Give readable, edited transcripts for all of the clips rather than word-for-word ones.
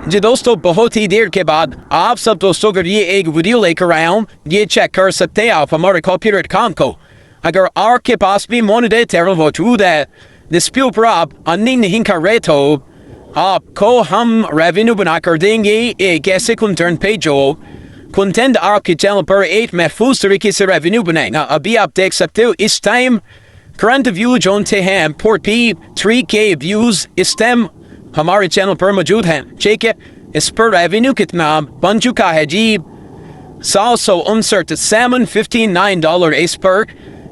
जी दोस्तों, बहुत ही देर के बाद आप सब दोस्तों के लिए एक वीडियो लेकर आया हूँ। ये चेक कर सकते हैं आप हमारे कॉपीराइट काम को। अगर आपके पास भी मॉनेटरी मौजूद है जिसके ऊपर आप अर्निंग नहीं कर रहे तो आपको हम रेवेन्यू बना कर देंगे एक ऐसे कंटेंट पे जो कंटेंट आपके चैनल पर एक महफूज तरीके से रेवेन्यू बनाएगा। अभी आप देख सकते हो इस टाइम करंट व्यू जो हैं 43K व्यूज इस टाइम हमारे चैनल पर मौजूद हैं। ठीक है, इस पर रेवेन्यू कितना बन चुका है जी, $759 इस पर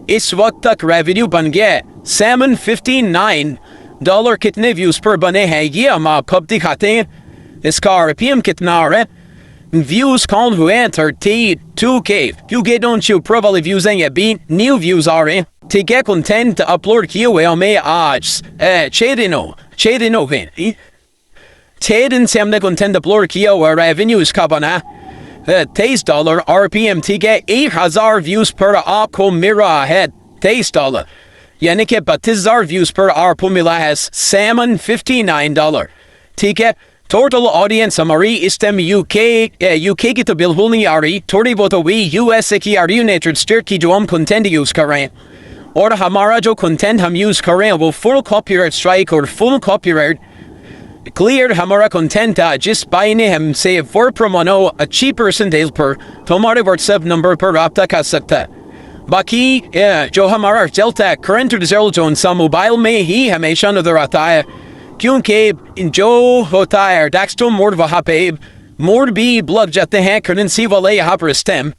इस वक्त तक रेवेन्यू बन गया है। $759 कितने व्यूज पर बने हैं ये हम आपको दिखाते हैं। इसका RPM कितना आ रहा है, व्यूज कौन हुए हैं 32K, क्योंकि डोंट यू प्रो वाले व्यूज हैं, ये भी न्यू व्यूज आ रहे हैं। ठीक है, कंटेंट अपलोड किए हुए हमें आज 6 दिन हो गए। 6 दिन से हमने कंटेंट अपलोड किया हुआ, रेवेन्यू इसका बना $23 RPM। ठीक है, 1000 व्यूज पर आपको मिल रहा है $23, यानी कि 32,000 व्यूज पर आपको मिला है $759। ठीक है, टोटल ऑडियंस हमारी इस टाइम यूके की तो बिल्कुल नहीं आ रही, थोड़ी बहुत हुई USA की आ रही, यूनाइटेड स्टेट की जो हम कंटेंट यूज कर रहे हैं। और हमारा जो कंटेंट हम यूज कर रहे हैं वो फुल कॉपीराइट स्ट्राइक और फुल कॉपीराइट क्लियर हमारा कंटेंट था। जिस भाई ने हमसे वर्क प्रमोनो अच्छी परसेंटेज पर तो हमारे व्हाट्सएप नंबर पर रब्ता कर सकता है। बाकी जो हमारा रिजल्ट है, करंट रिजल्ट जो सा मोबाइल में ही हमेशा नजर आता है, क्योंकि जो होता है डेस्कटॉप मोड वहाँ पे मोड भी लग जाते हैं करेंसी वाले यहाँ पर स्टेम।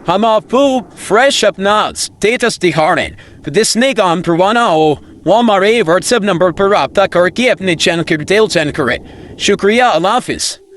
हम आपको फ्रेश अपना स्टेटस दिखा रहे हैं, तो जिसने काम करवाना हो वो हमारे व्हाट्सएप नंबर पर रब्ता करके अपने चैनल की डिटेल सेंड करें। शुक्रिया, अल्लाह हाफिज़।